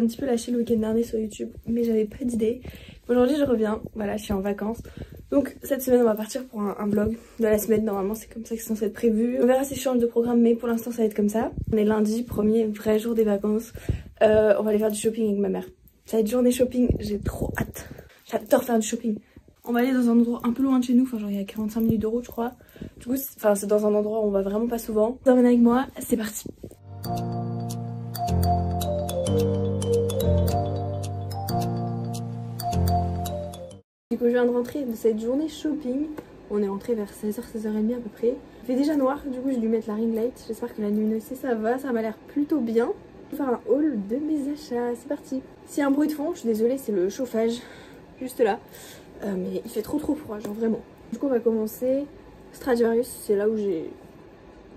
un petit peu lâché le week-end dernier sur YouTube, mais j'avais pas d'idée. Aujourd'hui je reviens, voilà, je suis en vacances. Donc cette semaine on va partir pour un vlog de la semaine, normalement c'est comme ça que c'est censé être prévu. On verra si je change de programme, mais pour l'instant ça va être comme ça. On est lundi, premier vrai jour des vacances. On va aller faire du shopping avec ma mère. Ça va être journée shopping, j'ai trop hâte. J'adore faire du shopping. On va aller dans un endroit un peu loin de chez nous, enfin genre il y a 45 minutes de route je crois. Du coup c'est dans un endroit où on va vraiment pas souvent. Vous emmenez avec moi, c'est parti. Du coup je viens de rentrer de cette journée shopping. On est rentré vers 16h, 16h30 à peu près. Il fait déjà noir, du coup je vais lui mettre la ring light. J'espère que la luminosité ça va, ça m'a l'air plutôt bien. Je vais faire un haul de mes achats, c'est parti. S'il y a un bruit de fond, je suis désolée, c'est le chauffage, juste là. Mais il fait trop froid, genre vraiment. Du coup on va commencer. Stradivarius, c'est là où j'ai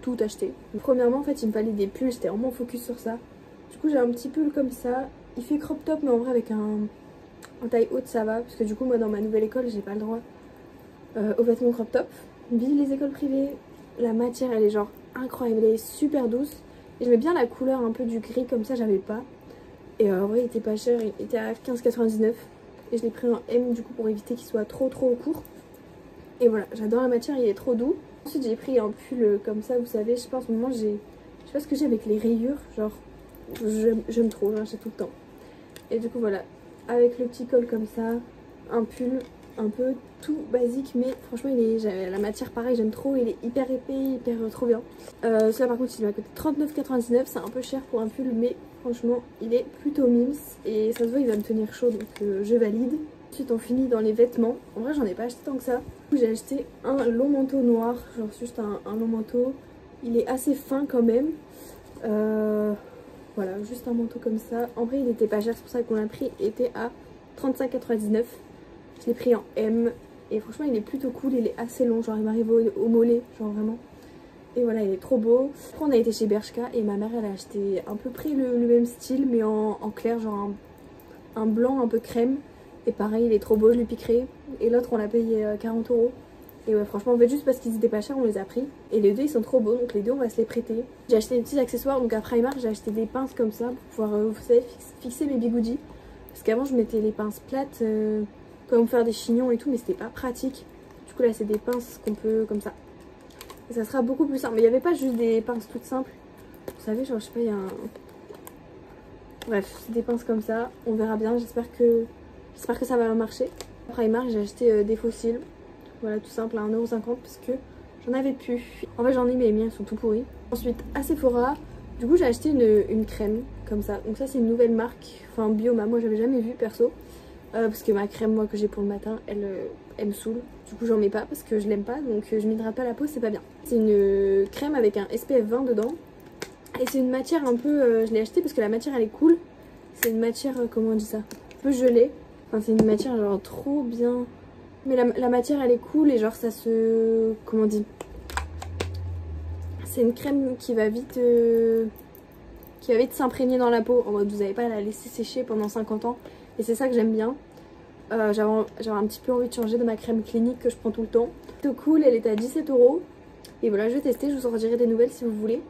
tout acheté. Premièrement en fait il me fallait des pulls, j'étais vraiment focus sur ça. Du coup j'ai un petit pull comme ça. Il fait crop top mais en vrai avec en taille haute ça va. Parce que du coup moi dans ma nouvelle école j'ai pas le droit aux vêtements crop top. Vive les écoles privées. La matière elle est genre incroyable, elle est super douce. Et j'aimais bien la couleur un peu du gris comme ça, j'avais pas. Et en vrai il était pas cher, il était à 15,99. Et je l'ai pris en M du coup pour éviter qu'il soit trop court. Et voilà, j'adore la matière, il est trop doux. Ensuite j'ai pris un pull comme ça, vous savez, je sais pas en ce moment je sais pas ce que j'ai avec les rayures, genre j'aime trop, j'achète tout le temps. Et du coup voilà, avec le petit col comme ça, un pull un peu tout basique mais franchement la matière pareil j'aime trop, il est hyper épais, hyper trop bien. Celui-là par contre il m'a coûté 39,99, c'est un peu cher pour un pull mais franchement il est plutôt mimes et ça se voit il va me tenir chaud donc je valide. Ensuite on finit dans les vêtements, en vrai j'en ai pas acheté tant que ça. J'ai acheté un long manteau noir, genre juste un long manteau, il est assez fin quand même. Voilà, juste un manteau comme ça. En vrai il était pas cher, c'est pour ça qu'on l'a pris, il était à 35,99. Je l'ai pris en M et franchement il est plutôt cool, il est assez long, genre il m'arrive au mollet, genre vraiment. Et voilà, il est trop beau. Après on a été chez Bershka et ma mère elle a acheté à peu près le même style mais en clair, genre un blanc un peu crème. Et pareil il est trop beau, je lui piquerai. Et l'autre on l'a payé 40 €. Et ouais franchement en fait juste parce qu'ils étaient pas chers on les a pris. Et les deux ils sont trop beaux donc les deux on va se les prêter. J'ai acheté des petits accessoires donc à Primark j'ai acheté des pinces comme ça pour pouvoir vous savez fixer mes bigoudis. Parce qu'avant je mettais les pinces plates comme faire des chignons et tout mais c'était pas pratique. Du coup là c'est des pinces qu'on peut comme ça. Et ça sera beaucoup plus simple. Mais il n'y avait pas juste des pinces toutes simples. Vous savez genre je sais pas il y a un... Bref c'est des pinces comme ça. On verra bien, j'espère que ça va marcher. À Primark j'ai acheté des fossiles. Voilà tout simple à 1,50 € parce que j'en avais plus. En fait j'en ai mais les miens sont tout pourris. Ensuite à Sephora, du coup j'ai acheté une crème comme ça. Donc ça c'est une nouvelle marque, enfin Bioma, moi j'avais jamais vu perso. Parce que ma crème moi que j'ai pour le matin elle me saoule. Du coup j'en mets pas parce que je l'aime pas donc je m'hydrate pas la peau, c'est pas bien. C'est une crème avec un SPF 20 dedans. Et c'est une matière un peu, je l'ai acheté parce que la matière elle est cool. C'est une matière, comment on dit ça, un peu gelée. Enfin c'est une matière genre trop bien. Mais la matière elle est cool et genre ça se... Comment on dit, c'est une crème qui va vite s'imprégner dans la peau. En mode vous n'avez pas à la laisser sécher pendant 50 ans. Et c'est ça que j'aime bien. J'avais un petit peu envie de changer de ma crème clinique que je prends tout le temps. C'est cool, elle est à 17 €. Et voilà, je vais tester, je vous en dirai des nouvelles si vous voulez.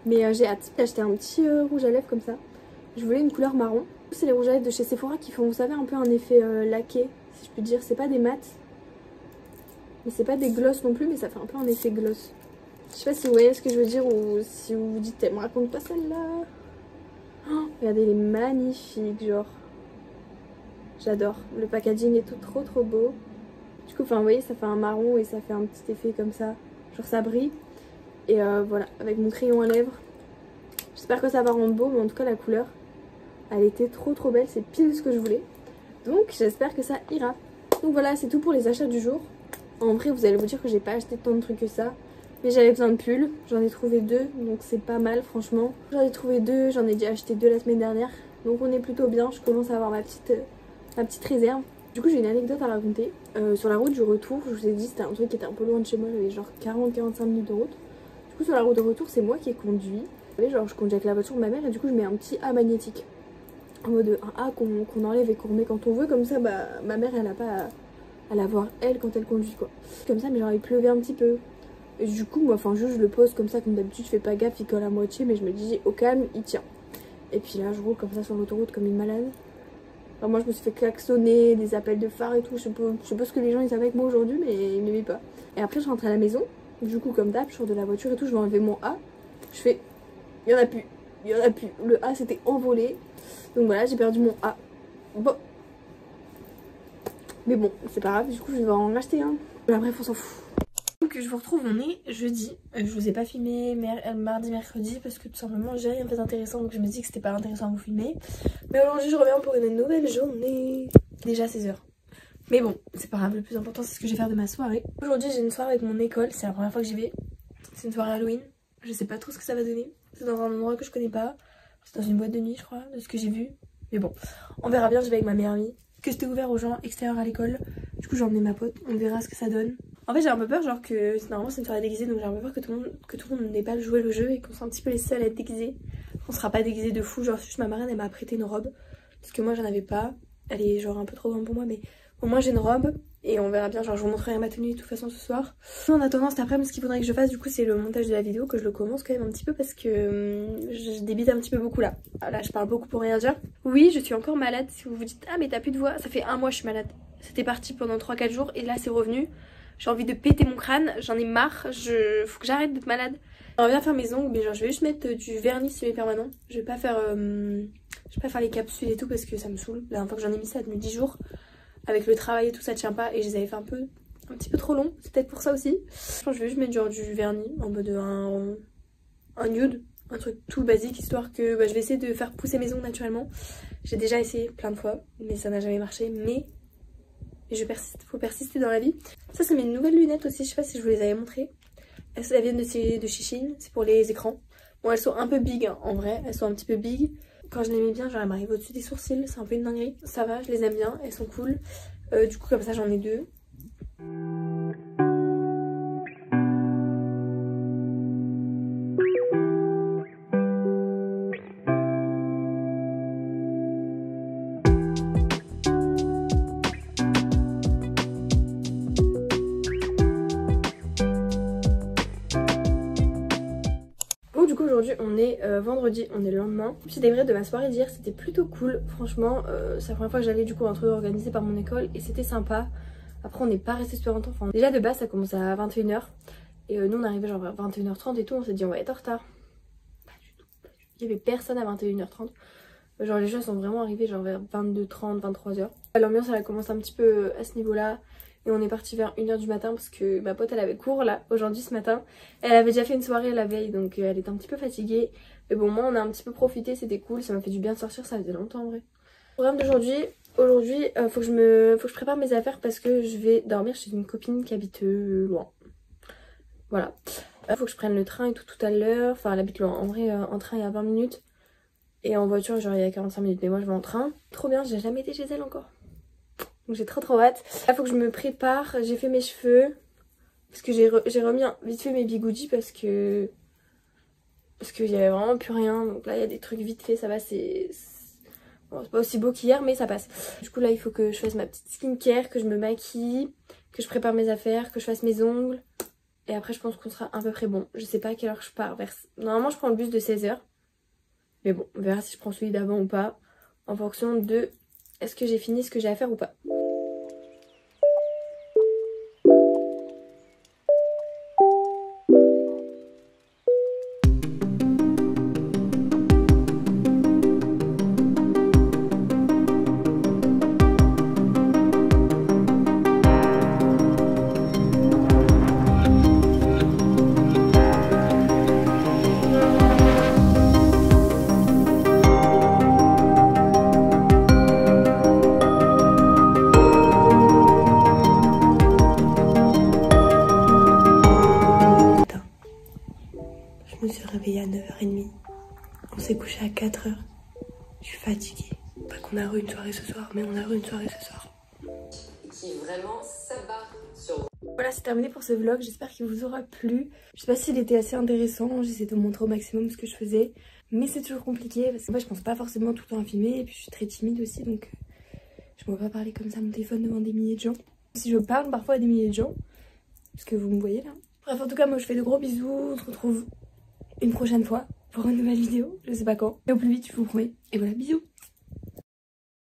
Mais j'ai hâte. J'ai acheté un petit rouge à lèvres comme ça. Je voulais une couleur marron. C'est les rouges à lèvres de chez Sephora qui font, vous savez, un peu un effet laqué, si je puis dire. C'est pas des mats. Mais c'est pas des gloss non plus, mais ça fait un peu un effet gloss. Je sais pas si vous voyez ce que je veux dire ou si vous vous dites, elle me raconte pas celle-là. Oh, regardez, elle est magnifique, genre. J'adore. Le packaging est tout trop beau. Du coup, enfin, vous voyez, ça fait un marron et ça fait un petit effet comme ça. Genre, ça brille. Et voilà, avec mon crayon à lèvres. J'espère que ça va rendre beau, mais en tout cas, la couleur, elle était trop belle. C'est pile ce que je voulais. Donc, j'espère que ça ira. Donc voilà, c'est tout pour les achats du jour. En vrai, vous allez vous dire que j'ai pas acheté tant de trucs que ça. Mais j'avais besoin de pulls. J'en ai trouvé 2, donc c'est pas mal, franchement. J'en ai trouvé 2, j'en ai déjà acheté 2 la semaine dernière. Donc on est plutôt bien. Je commence à avoir ma petite réserve. Du coup j'ai une anecdote à raconter. Sur la route du retour, je vous ai dit c'était un truc qui était un peu loin de chez moi, j'avais genre 40-45 minutes de route. Du coup sur la route de retour c'est moi qui ai conduit. Vous savez genre je conduis avec la voiture de ma mère et du coup je mets un petit A magnétique. En mode un A qu'on enlève et qu'on remet quand on veut, comme ça bah ma mère elle a pas à l'avoir elle quand elle conduit quoi. Comme ça mais genre il pleuvait un petit peu. Et du coup moi enfin juste je le pose comme ça comme d'habitude, je fais pas gaffe, il colle à moitié mais je me dis au calme il tient. Et puis là je roule comme ça sur l'autoroute comme une malade. Alors moi je me suis fait klaxonner, des appels de phare et tout, je sais pas ce que les gens ils avaient avec moi aujourd'hui mais ils m'aimaient pas. Et après je rentre à la maison, du coup comme d'hab je sors de la voiture et tout, je vais enlever mon A. Je fais, il y en a plus, le A s'était envolé. Donc voilà j'ai perdu mon A. Bon. Mais bon c'est pas grave, du coup je vais en racheter un. Bref on s'en fout. Donc je vous retrouve, on est jeudi. Je vous ai pas filmé mardi, mercredi parce que tout simplement j'ai rien fait d'intéressant, donc je me dis que c'était pas intéressant à vous filmer. Mais aujourd'hui je reviens pour une nouvelle journée. Déjà 16h. Mais bon, c'est pas grave, le plus important c'est ce que je vais faire de ma soirée. Aujourd'hui j'ai une soirée avec mon école, c'est la première fois que j'y vais. C'est une soirée Halloween, je sais pas trop ce que ça va donner. C'est dans un endroit que je connais pas. C'est dans une boîte de nuit je crois, de ce que j'ai vu. Mais bon, on verra bien, je vais avec ma meilleure amie. Que c'était ouvert aux gens extérieurs à l'école. Du coup j'ai emmené ma pote, on verra ce que ça donne. En fait j'ai un peu peur genre que normalement c'est une soirée déguisée, donc j'ai un peu peur que tout le monde n'ait pas joué le jeu et qu'on soit un petit peu les seuls à être déguisés. On sera pas déguisés de fou, genre juste ma marraine elle m'a prêté une robe. Parce que moi j'en avais pas, elle est genre un peu trop grande pour moi mais au moins j'ai une robe. Et on verra bien, genre je vous montrerai ma tenue de toute façon ce soir. En attendant cet après-midi ce qu'il faudrait que je fasse du coup c'est le montage de la vidéo, que je le commence quand même un petit peu parce que je débite un petit peu beaucoup là. Là je parle beaucoup pour rien dire. Oui je suis encore malade, si vous vous dites ah mais t'as plus de voix, ça fait un mois je suis malade. C'était parti pendant 3-4 jours et là c'est revenu. J'ai envie de péter mon crâne, j'en ai marre, faut que j'arrête d'être malade. J'aimerais bien faire mes ongles mais genre je vais juste mettre du vernis semi-permanent. Je vais pas faire les capsules et tout parce que ça me saoule. La dernière fois que j'en ai mis ça a tenu 10 jours. Avec le travail et tout ça tient pas et je les avais fait un petit peu trop long, c'est peut-être pour ça aussi. Je pense que je vais juste mettre genre du vernis en mode un nude, un truc tout basique histoire que je vais essayer de faire pousser mes ongles naturellement. J'ai déjà essayé plein de fois mais ça n'a jamais marché, mais faut persister dans la vie. Ça c'est mes nouvelles lunettes aussi, je sais pas si je vous les avais montrées. Elles viennent de chez Shein, c'est pour les écrans. Bon elles sont un peu big hein, en vrai, elles sont un petit peu big. Quand je les mets bien, genre elles m'arrivent au-dessus des sourcils, c'est un peu une dinguerie. Ça va, je les aime bien, elles sont cool. Du coup comme ça j'en ai 2. Du coup aujourd'hui on est vendredi, on est le lendemain. Petit débrief de ma soirée d'hier, c'était plutôt cool. Franchement c'est la première fois que j'allais du coup à un truc organisé par mon école et c'était sympa. Après on n'est pas resté super longtemps, enfin, déjà de base ça commençait à 21h. Et nous on arrivait genre vers 21h30 et tout, on s'est dit on va être en retard. Pas du tout. Il y avait personne à 21h30. Genre les gens sont vraiment arrivés genre vers 22h30, 23h. L'ambiance elle a commencé un petit peu à ce niveau là. Et on est parti vers 1h du matin parce que ma pote elle avait cours là aujourd'hui ce matin. Elle avait déjà fait une soirée la veille donc elle était un petit peu fatiguée. Mais bon moi on a un petit peu profité, c'était cool, ça m'a fait du bien de sortir, ça faisait longtemps en vrai. Programme d'aujourd'hui, faut que je prépare mes affaires parce que je vais dormir chez une copine qui habite loin. Voilà. Faut que je prenne le train et tout à l'heure. Enfin elle habite loin, en vrai en train il y a 20 minutes. Et en voiture genre il y a 45 minutes, mais moi je vais en train. Trop bien, j'ai jamais été chez elle encore. Donc j'ai trop hâte. Là faut que je me prépare, j'ai fait mes cheveux. Parce que j'ai remis vite fait mes bigoudis parce qu'il y avait vraiment plus rien. Donc là il y a des trucs vite fait, ça va, c'est pas aussi beau qu'hier mais ça passe. Du coup là il faut que je fasse ma petite skincare, que je me maquille, que je prépare mes affaires, que je fasse mes ongles. Et après je pense qu'on sera à peu près bon. Je sais pas à quelle heure je pars. Normalement je prends le bus de 16h. Mais bon, on verra si je prends celui d'avant ou pas. En fonction de est-ce que j'ai fini ce que j'ai à faire ou pas. Je me suis réveillée à 9h30. On s'est couché à 4h. Je suis fatiguée. Pas qu'on a eu une soirée ce soir, mais on a eu une soirée ce soir. Qui vraiment s'abat sur... Voilà, c'est terminé pour ce vlog. J'espère qu'il vous aura plu. Je sais pas s'il était assez intéressant. J'essaie de vous montrer au maximum ce que je faisais. Mais c'est toujours compliqué parce que moi je pense pas forcément tout le temps à filmer. Et puis je suis très timide aussi, donc je ne peux pas parler comme ça à mon téléphone devant des milliers de gens. Si je parle parfois à des milliers de gens, parce que vous me voyez là. Bref, en tout cas, moi je fais de gros bisous. On se retrouve une prochaine fois pour une nouvelle vidéo, je sais pas quand. Et au plus vite, je vous promets. Et voilà, bisous.